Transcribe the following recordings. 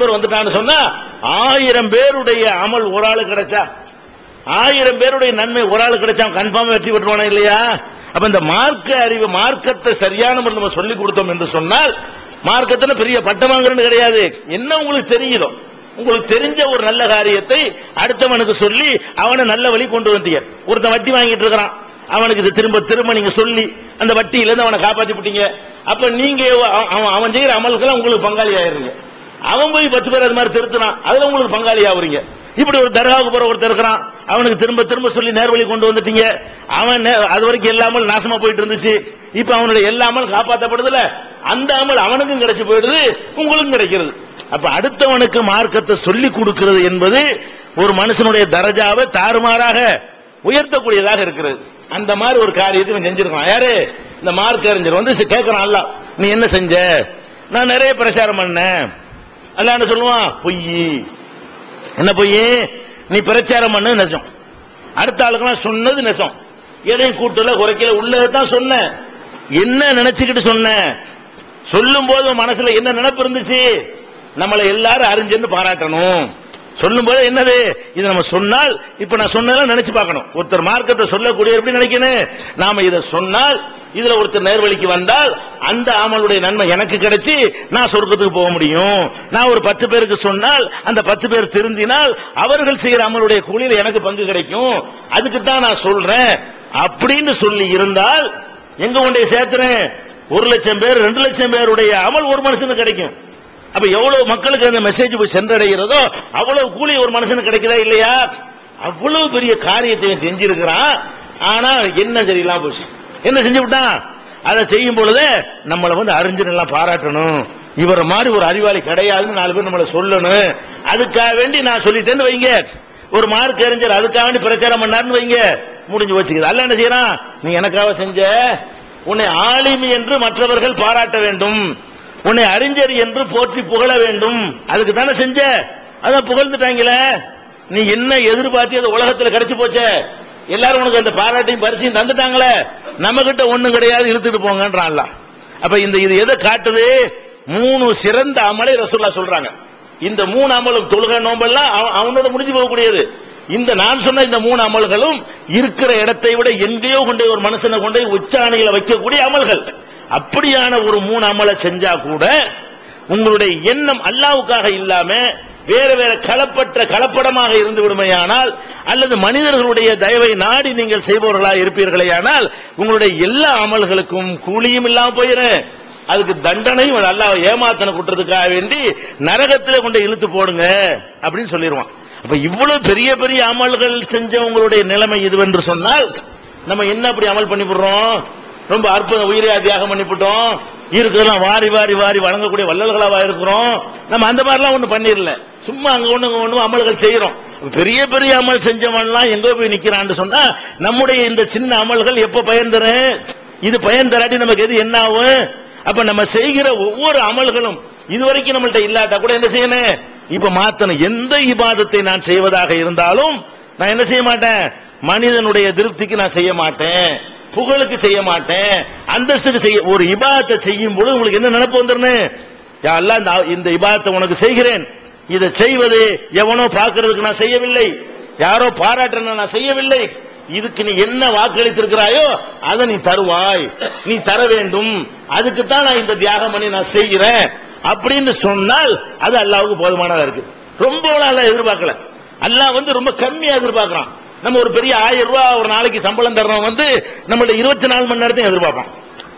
பேர் வந்துட்டான்னு சொன்னா 1000 பேருடைய அமல் ஒரு ஆளு கிடைச்சா, 1000 பேருடைய நன்மை ஒரு ஆளு கிடைச்சா கன்ஃபார்ம் வெற்றி பெற்றுவானா இல்லையா? அப்ப இந்த மார்க்க அறிவு, மார்க்கத்தை சரியான முறையில் நம்ம சொல்லிக் கொடுத்தோம் என்று சொன்னால், மார்க்கத்துல பெரிய பட்டம் வாங்குறது கிடையாது. என்ன உங்களுக்கு தெரியுதோ, உங்களுக்கு தெரிஞ்ச ஒரு நல்ல காரியத்தை அடுத்தவனுக்கு சொல்லி அவனை நல்ல வழி கொண்டு வந்தீங்க. ஒருத்தன் வட்டி வாங்கிட்டு இருக்கிறான், அவனுக்கு திரும்ப திரும்ப நீங்க சொல்லி அந்த வட்டியில இருந்து அவனை காப்பாத்தி விட்டீங்க. அப்ப நீங்க அவன் செய்யற அமல்கள் உங்களுக்கு பங்காளி ஆயிருங்க. அவன் போய் 10 பேர் அது மாதிரி திருத்தினான், அதுல உங்களுக்கு பங்காளி ஆகுறீங்க. இப்படி ஒரு தர்காவுக்கு போற ஒருத்தர் இருக்கிறான், அவனுக்கு திரும்ப திரும்ப சொல்லி நேர்வழி கொண்டு வந்துட்டீங்க. அவன் அது வரைக்கும் எல்லாமல் நாசமா போயிட்டு இருந்துச்சு, இப்ப அவனுடைய எல்லா அமல் காப்பாற்றப்படுதுல, அந்த அமல் அவனுக்கும் கிடைச்சு போயிடுது, உங்களுக்கும் கிடைக்கிறது. அப்ப அடுத்தவனுக்கு மார்க்கத்தை சொல்லி கொடுக்கிறது என்பது ஒரு மனுஷனுடைய தரஜாவை தாறுமாறாக உயர்த்தக்கூடியதாக இருக்கிறது. அந்த மாதிரி ஒரு காரியத்தை செஞ்சிருக்கான். யாரு? இந்த மார்க்க அறிஞர் வந்து கேட்கிறான், அல்லாஹ் நீ என்ன செஞ்ச? நான் நிறைய பிரச்சாரம் பண்ணேன். அல்லாஹ் என்ன சொல்லுவான்? பொய். என்ன பொய்? நீ பிரச்சாரம் பண்ண நெசம், அடுத்த ஆளுக்கு சொன்னது நெசம், எதையும் கூட்டல குறைக்கல, உள்ளதான் சொன்ன. என்ன நினைச்சுக்கிட்டு சொன்ன? சொல்லும் போது மனசுல என்ன நினைப்பு இருந்துச்சு? நம்மளை எல்லாரும் அறிஞர்னு பாராட்டணும். சொல்லும் போது என்னது? இது நம்ம சொன்னால், இப்ப நான் சொன்னதெல்லாம் நினைச்சு பார்க்கணும். ஒருத்தர் மார்க்கத்தை சொல்லக்கூடிய எப்படி நினைக்கணும்? நாம இதை சொன்னால், இதுல ஒருத்தர் நேர்வழிக்கு வந்தால் அந்த அமலுடைய நன்மை எனக்கு கிடைச்சி நான் சொர்க்கத்துக்கு போக முடியும். நான் ஒரு 10 பேருக்கு சொன்னால் அந்த 10 பேர் திருந்தினால் அவர்கள் செய்யற அமலுடைய கூலியில் எனக்கு பங்கு கிடைக்கும். அதுக்கு தான் நான் சொல்றேன் அப்படின்னு சொல்லி இருந்தால் எங்க கொண்டே சேர்த்துறேன்? 1,00,000 பேர் 2,00,000 பேருடைய அமல் ஒரு மனுஷனுக்கு கிடைக்கும். அப்ப எவ்வளவு மக்களுக்கு அந்த மெசேஜ் போய் சென்றடைகிறதோ அவ்வளவு கூலி ஒரு மனுஷனுக்கு கிடைக்குதா இல்லையா? அவ்வளவு பெரிய காரியத்தை செஞ்சிருக்கிறான். ஆனா என்ன தெரியலாம் போச்சு, என்ன செஞ்சு விட்டான்? அதை செய்யும் பொழுது நம்மளை வந்து அறிஞர் எல்லாம் பாராட்டணும், இவர மாதிரி ஒரு அறிவாளி கிடையாதுன்னு 4 பேர் நம்மளை சொல்லணும். அதுக்காக வேண்டி நான் சொல்லிட்டேன்னு வைங்க, ஒரு மார்க் அறிஞர் அதுக்காக வேண்டி பிரச்சாரம் பண்ணாருன்னு வைங்க, முடிஞ்சு வச்சுக்குது. அல்ல என்ன செய்யறான்? நீ எனக்காக செஞ்ச, உன்னை ஆலிமி என்று மற்றவர்கள் பாராட்ட வேண்டும், உன்னை அறிஞர் என்று போற்றி புகழ வேண்டும், அதுக்கு தானே செஞ்ச. அதான் புகழ்ந்துட்டாங்களே, நீ என்ன எதிர்பார்த்தி அது உலகத்தில் கிடைச்சு போச்ச, எல்லாரும் உனக்கு அந்த பாராட்டையும் பரிசையும் தந்துட்டாங்களே, நம்ம கிட்ட ஒண்ணும் கிடையாது, இழுத்துட்டு போங்கன்றான். அப்ப இது எதை காட்டுது? 3 சிறந்த அமலை ரசூலுல்லாஹ் சொல்றாங்க. இந்த 3 அமலும் தொழுகை நோம்பெல்லாம் அவனோட முடிஞ்சு போகக்கூடியது. இந்த நான் சொன்ன இந்த 3 அமல்களும் இருக்கிற இடத்தை விட எங்கேயோ கொண்டு ஒரு மனுஷனை கொண்டு உச்சாணிகளை வைக்கக்கூடிய அமல்கள். அப்படியான ஒரு 3 அமலை செஞ்சா கூட உங்களுடைய எண்ணம் அல்லாஹ்வுக்காக இல்லாம வேற வேற கலப்படமாக இருந்து விடுமையானால், அல்லது மனிதர்களுடைய தயவை நாடி நீங்கள் செய்பவர்களாக இருப்பீர்களேயானால் உங்களுடைய எல்லா அமல்களுக்கும் கூலியும் இல்லாம போயிடும். அதுக்கு தண்டனையும் அல்லாஹ் ஏமாத்தன குற்றத்துக்காக வேண்டி நரகத்திலே கொண்டு இழுத்து போடுங்க அப்படின்னு சொல்லிடுவான். அப்ப இவ்வளவு பெரிய பெரிய அமல்கள் செஞ்சவங்களுடைய நிலைமை இதுவென்று சொன்னால் நம்ம என்ன அப்படி அமல் பண்ணிவிடுறோம்? ரொம்ப அற்புத உயிரை தியாகம் பண்ணிவிட்டோம், இருக்கிறதெல்லாம் வாரி வாரி வாரி வழங்கக்கூடிய வள்ளல்களாவா இருக்கிறோம். நம்ம அந்த மாதிரிலாம் ஒண்ணு பண்ணிடல, சும்மா அங்க ஒண்ணு அமல்கள் செய்யறோம். பெரிய பெரிய அமல் செஞ்சவன்லாம் எங்க போய் நிக்கிறான்னு சொன்னா நம்முடைய இந்த சின்ன அமல்கள் எப்ப பயன் தரும்? இது பயன் தராட்டி நமக்கு எது என்ன ஆகும்? அப்ப நம்ம செய்கிற ஒவ்வொரு அமல்களும் இதுவரைக்கும் நம்மள்ட்ட இல்லாட்டா கூட என்ன செய்யணும்? இப்ப மாத்தணும். எந்த இபாதத்தை நான் செய்வதாக இருந்தாலும் நான் என்ன செய்ய மாட்டேன்? மனிதனுடைய திருப்திக்கு நான் செய்ய மாட்டேன், புகழுக்கு செய்ய மாட்டேன், அந்தஸ்துக்கு செய்ய. ஒரு இபாதத்தை செய்யும் பொழுது உங்களுக்கு என்ன நினைப்பு வந்துடணும்? யா அல்லாஹ் இந்த இபாதத்தை உனக்கு செய்கிறேன், இதை செய்வது எவனோ பார்க்கிறதுக்கு நான் செய்யவில்லை, யாரோ பாராட்டுறேன் நான் செய்யவில்லை, இதுக்கு நீ என்ன வாக்களித்திருக்கிறாயோ அதை நீ தருவாய், நீ தர வேண்டும், அதுக்கு தான் நான் இந்த தியாகம் பண்ணி நான் செய்கிறேன் அப்படின்னு சொன்னால் அது அல்லாஹ்வுக்கு போதுமானதா இருக்கு. ரொம்ப அல்லாஹ் எதிர்பார்க்கல. அல்லாஹ் வந்து ரொம்ப கம்மியா எதிர்பார்க்கிறான். நம்ம ஒரு பெரிய 1000 ரூபாய் ஒரு நாளைக்கு சம்பளம் தர்றோம் வந்து நம்மள்ட்ட 24 மணி நேரத்தையும் எதிர்பார்ப்பான்.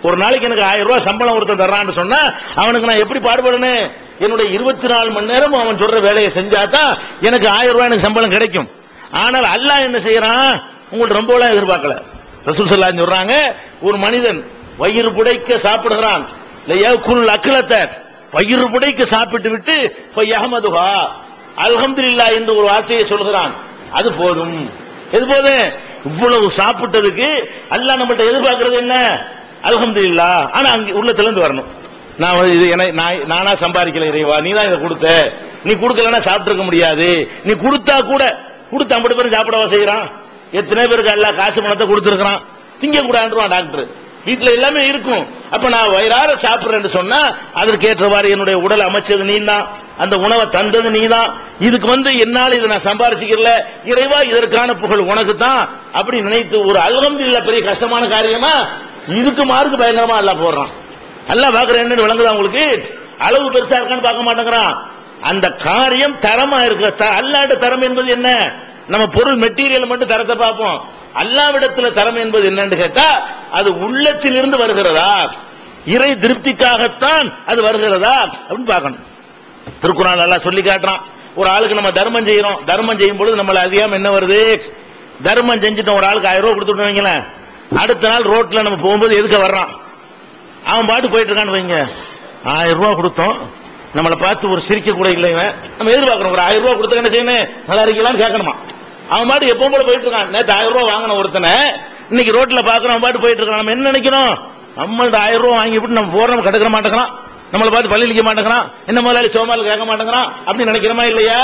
ஒரு நாளைக்கு எனக்கு 1000 ரூபாய் சம்பளம் ஒருத்தன் தர்றான்னு சொன்னா அவனுக்கு நான் எப்படி பாடுபடணும்? என்னுடைய 24 மணி நேரம் அவன் சொல்ற வேலையை செஞ்சாதான் எனக்கு 1000 ரூபாய் எனக்கு சம்பளம் கிடைக்கும். ஆனால் அல்லாஹ் என்ன செய்யறான்? உங்களுக்கு ரொம்ப எதிர்பார்க்கல. ரசூல் ஸல்லல்லாஹு அலைஹி சொல்றாங்க, ஒரு மனிதன் வயிறு புடைக்க சாப்பிடுகிறான், அக்கிலத்தை வயிறு புடைக்க சாப்பிட்டு விட்டு யஹ்மதுஹா அல்ஹம்துலில்லாஹ் என்று ஒரு வார்த்தையை சொல்கிறான், அது போதும். எது போதும்? இவ்வளவு சாப்பிட்டதுக்கு அல்லாஹ் நம்மகிட்ட எதிர்பார்க்கிறது என்ன? அல்ஹம்துலில்லாஹ். ஆனா அங்க உள்ளத்துல இருந்து வரணும், நான் இது நானா சம்பாதிக்கல இறைவா, நீ தான் இதை கொடுத்த, நீ கொடுக்கலன்னா சாப்பிட்டு இருக்க முடியாது, நீ கொடுத்தா கூட கொடுத்து 50 பேரும் சாப்பிடவா செய்யறான்? எத்தனை பேருக்கு அல்லாஹ் காசு பணத்தை கொடுத்திருக்கிறான், திங்க கூடாதுவான் டாக்டர். வீட்டுல எல்லாமே இருக்கும். அப்ப நான் வயிறார சாப்பிடுறேன்னு சொன்னா அதற்கேற்றவாறு என்னுடைய உடல் அமைச்சது நீ தான், அந்த உணவை தந்தது நீதான். இதுக்கு என்னால இதை நான் சம்பாரிச்சுக்கல, இறைவா இதற்கான புகழ் உனக்கு தான் அப்படி நினைத்து ஒரு அல்ஹம்துலில்லாஹ் பெரிய கஷ்டமான காரியமா, இதுக்கு மார்க்கு பயங்கரமா அல்லாஹ் போடுறான். அல்லாஹ் பாக்குற என்னன்னு விளங்குதா உங்களுக்கு? அளவு பெருசா இருக்கான்னு பார்க்க மாட்டேங்கிறான். அந்த காரியம் தரமா இருக்கு. அல்லாஹ்விட தரம் என்பது என்ன? நம்ம பொருள் மெட்டீரியல் மட்டும் தரத்தை பார்ப்போம். அல்லாஹ்விடத்துல தரம் என்பது என்னன்னு கேட்டா, அது உள்ளத்திலிருந்து வருகிறதா, இறை திருப்திக்காகத்தான் அது வருகிறதா அப்படின்னு பார்க்கணும். திருக்குறான் அல்லாஹ் சொல்லி காட்டுறான். ஒரு ஆளுக்கு நம்ம தர்மம் செய்யறோம், தர்மம் செய்யும் பொழுது நம்மள அதிகம் என்ன வருது? தர்மம் செஞ்சுட்டோம், ஒரு ஆளுக்கு 1000 ரூபாய் கொடுத்துட்டு வைங்களேன், அடுத்த நாள் ரோட்ல நம்ம போகும்போது எதுக்க வர்றான், அவன் பாட்டு போயிட்டு இருக்கான்னு வைங்க, 1000 ரூபாய் கொடுத்தோம், நம்மளை பார்த்து ஒரு சிரிக்க கூட இல்லை, நம்ம எதிர்பார்க்கணும் ஒரு 1000 ரூபாய் கொடுத்த என்ன செய்யணும், நல்லா இருக்கலாம்னு கேட்கணுமா? அவன் பாட்டு எப்பவும் போல போயிட்டு இருக்கான். நேற்று 1000 ரூபாய் வாங்கின ஒருத்தனை இன்னைக்கு ரோட்ல பாக்குறோம், அவன் பாட்டு போயிட்டு இருக்கான். நம்ம என்ன நினைக்கிறோம்? நம்மள்ட்ட 1000 ரூபாய் வாங்கி விட்டு நம்ம போறோம், கடுக்கிற மாட்டேங்கிறான், நம்மளை பார்த்து பள்ளி அளிக்க மாட்டேங்கிறான், என்ன முதலாளி சோமால் கேட்க மாட்டேங்கிறான் அப்படின்னு நினைக்கிறோமா இல்லையா?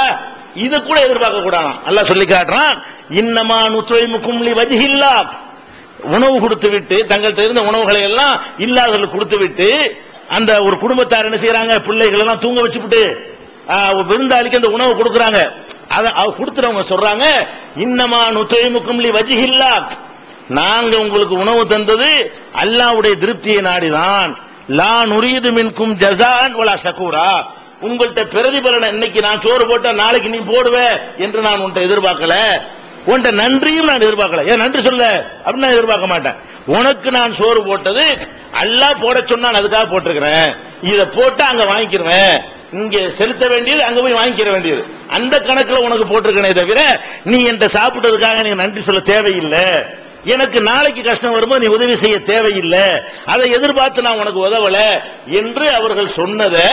இது கூட எதிர்பார்க்க கூடாது. அல்லாஹ் சொல்லி காட்டுறான், இன்னமா நுத்வைமுக்கும் லிவஜ்ஹில்லாஹ், உணவு கொடுத்து விட்டு தங்கள்கிட்ட இருந்த உணவுகளை எல்லாம் இல்லாதவர்களுக்கு கொடுத்து விட்டு, அந்த ஒரு குடும்பத்தார் என்ன செய்யறாங்க, பிள்ளைகள் எல்லாம் தூங்க வச்சுட்டு விருந்தாளிக்கு அந்த உணவு கொடுக்கறாங்க. அதை கொடுத்துறவங்க சொல்றாங்க, இன்னமா நுத்வைமுக்கும் லிவஜ்ஹில்லாஹ், நாங்க உங்களுக்கு உணவு தந்தது அல்லாஹ்வுடைய திருப்தியை நாடிதான், லா நுரீது மின்கும் ஜஸாஅன் வலா ஷகூரா, உங்கள்கிட்ட பிரதிபலனை இன்னைக்கு நான் சோறு போட்டா நாளைக்கு நீ போடுவ என்று நான் உன்கிட்ட எதிர்பார்க்கல, உன்கிட்ட நன்றியும் நான் எதிர்பார்க்கல. ஏன் நன்றி சொல்ல அப்படின்னு நான் எதிர்பார்க்க மாட்டேன். உனக்கு நான் சோறு போட்டது அல்லாஹ் போட சொன்னான், அதுக்காக போட்டிருக்கிறேன், இதை போட்டா அங்க வாங்கிக்கிறேன், இங்க செலுத்த வேண்டியது அங்க போய் வாங்கிக்கிற வேண்டியது, அந்த கணக்குல உனக்கு போட்டிருக்கனே தவிர நீ என்கிட்ட சாப்பிட்டதுக்காக நீ நன்றி சொல்ல தேவையில்லை, எனக்கு நாளைக்கு கஷ்டம் வரும்போது நீ உதவி செய்ய தேவையில்லை, அதை எதிர்பார்த்து நான் உனக்கு உதவல என்று அவர்கள் சொன்னதை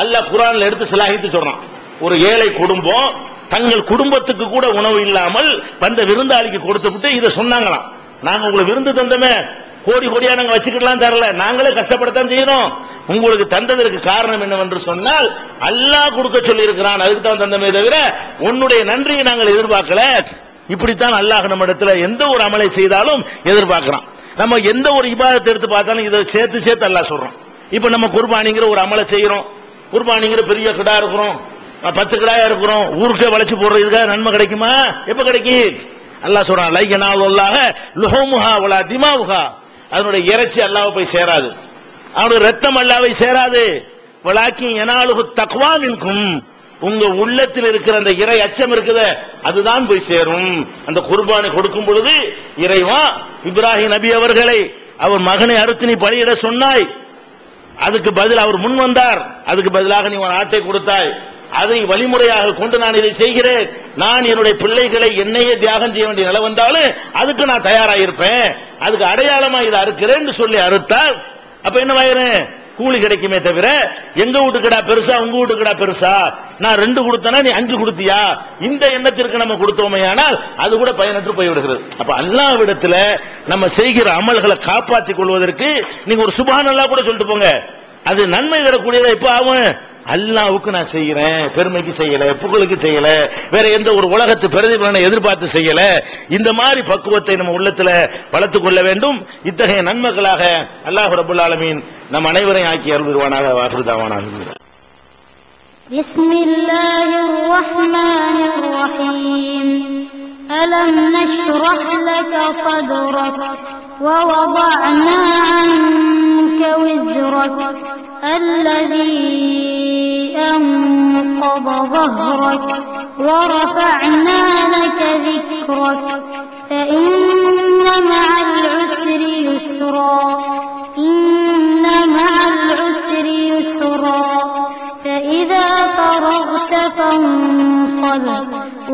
அல்லாஹ் குர்ஆன்ல எடுத்து சிலாகித்து சொல்றான். ஒரு ஏழை குடும்பம் தங்கள் குடும்பத்துக்கு கூட உணவு இல்லாமல் வந்த விருந்தாளிக்கு கொடுத்துவிட்டு இதை சொன்னாங்களாம், நாங்க உங்களுக்கு விருந்து தந்தமே, கோடி கோடியா நாங்க வச்சுக்கலாம் தரல, நாங்களே கஷ்டப்படத்தான் செய்யறோம், உங்களுக்கு தந்ததற்கு காரணம் என்னவென்று சொன்னால் அல்லாஹ் கொடுக்க சொல்லி இருக்கிறான், அதுக்கு தான் தந்தமே தவிர உன்னுடைய நன்றியை நாங்கள் எதிர்பார்க்கல. இப்படித்தான் அல்லாஹ் நம்ம இடத்துல எந்த ஒரு அமலை செய்தாலும் எதிர்பார்க்கிறான். நம்ம எந்த ஒரு இபாதத்தை எடுத்து பார்த்தாலும் இதை சேர்த்து சேர்த்து அல்லாஹ் சொல்றோம். இப்ப நம்ம குர்பானிங்கிற ஒரு அமலை செய்யறோம், குர்பானிங்கிற பெரிய கிடா இருக்கிறோம், 10 கிடாயா இருக்கிறோம், ஊருக்கே வளைச்சு போடுற இதுக்காக நன்மை கிடைக்குமா? எப்ப கிடைக்கும்? அல்லாஹ் சொல்றான், லைகனாலுல்லாஹ லுஹுமுஹா வலா திமாவுஹா, அதனுடைய இறைச்சி அல்லாஹ்வை போய் சேராது, அவனுடைய ரத்தம் அல்லாஹ்வை சேராது, வலாக்கின் யனாலுஹு தக்வா மின்கும், உங்க உள்ளத்தில் இருக்கிற அந்த இறை அச்சம் இருக்குதே அதுதான் போய் சேரும். அந்த குர்பானை கொடுக்கும் பொழுது இறைவா இப்ராஹிம் நபி அவர்களை அவர் மகனை அறுத்து நீ பலியிட சொன்னாய், அதுக்கு பதில் அவர் முன் வந்தார், அதுக்கு பதிலாக நீ ஒரு ஆட்டை கொடுத்தாய், அதை வழிமுறையாக கொண்டு நான் இதை செய்கிறேன், நான் என்னுடைய பிள்ளைகளை என்னையே தியாகம் செய்ய வேண்டிய நிலை வந்தாலும் அதுக்கு நான் தயாராயிருப்பேன், அதுக்கு அடையாளமா இதை அறுக்கிறேன்னு சொல்லி அறுத்தால் அப்ப என்னவாயிரும்? கூலி கிடைக்குமே தவிர எங்க வீட்டுக்கடா பெருசா உங்க வீட்டுக்கடா பெருசா, நான் 2 கொடுத்தனா நீ 5 கொடுத்தியா, இந்த எண்ணத்திற்கு நம்ம கொடுத்தோமையானால் அது கூட பயனற்று போய்விடுகிறது. அப்ப அல்லாஹ்விடத்துல நம்ம செய்கிற அமல்களை காப்பாற்றிக் கொள்வதற்கு நீங்க ஒரு சுப்ஹானல்லாஹ் கூட சொல்லிட்டு போங்க, அது நன்மை தரக்கூடியதா. இப்ப அவன் அல்லாஹ்வுக்கு நான் செய்யறேன், பெருமைக்கு செய்யல, புகழுக்கு செய்யல, வேற எந்த ஒரு உலகத்து பிரதிபலனை எதிர்பார்த்து செய்யல, இந்த மாதிரி பக்குவத்தை நம்ம உள்ளத்துல வளர்த்துக் கொள்ள வேண்டும். இத்தகைய நன்மைகளாக அல்லாஹ் ரப்பல் ஆலமீன் நம் அனைவரையும் ஆக்கி அருள்வானாக. வாஹிரு தஅவானா பிஸ்மில்லாஹிர் ரஹ்மானிர் ரஹீம். அலம் நஷ்ரஹ் லக ஸத்ரக் வ வதஅனா அன்க விஸ்ரக் الذي أنقض ظهرك ورفعنا لك ذكرك فإن مع العسر يسرا إن مع العسر يسرا فإذا فرغت فانصب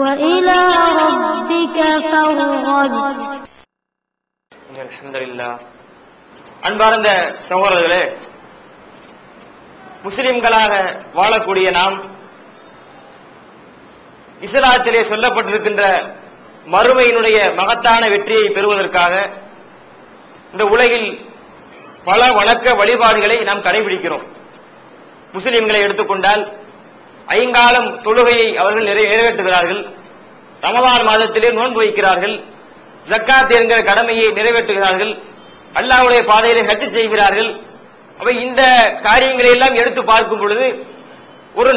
وإلى ربك فارغب. அல்ஹம்துலில்லாஹ். அன்பார்ந்த சகோதரர்களே, முஸ்லிம்களாக வாழக்கூடிய நாம் இஸ்லாத்திலே சொல்லப்பட்டிருக்கின்ற மறுமையினுடைய மகத்தான வெற்றியை பெறுவதற்காக இந்த உலகில் பல வணக்க வழிபாடுகளை நாம் கடைபிடிக்கிறோம். முஸ்லிம்களை எடுத்துக்கொண்டால் 5 காலம் தொழுகையை அவர்கள் நிறைவேற்றுகிறார்கள், ரமலான் மாதத்திலே நோன்பு வைக்கிறார்கள், ஜக்காத் என்கிற கடமையை நிறைவேற்றுகிறார்கள், அல்லாஹ்வுடைய பாதையிலே ஹஜ் செய்கிறார்கள். அப்ப இந்த காரியங்களை எல்லாம் எடுத்து பார்க்கும் பொழுது ஒரு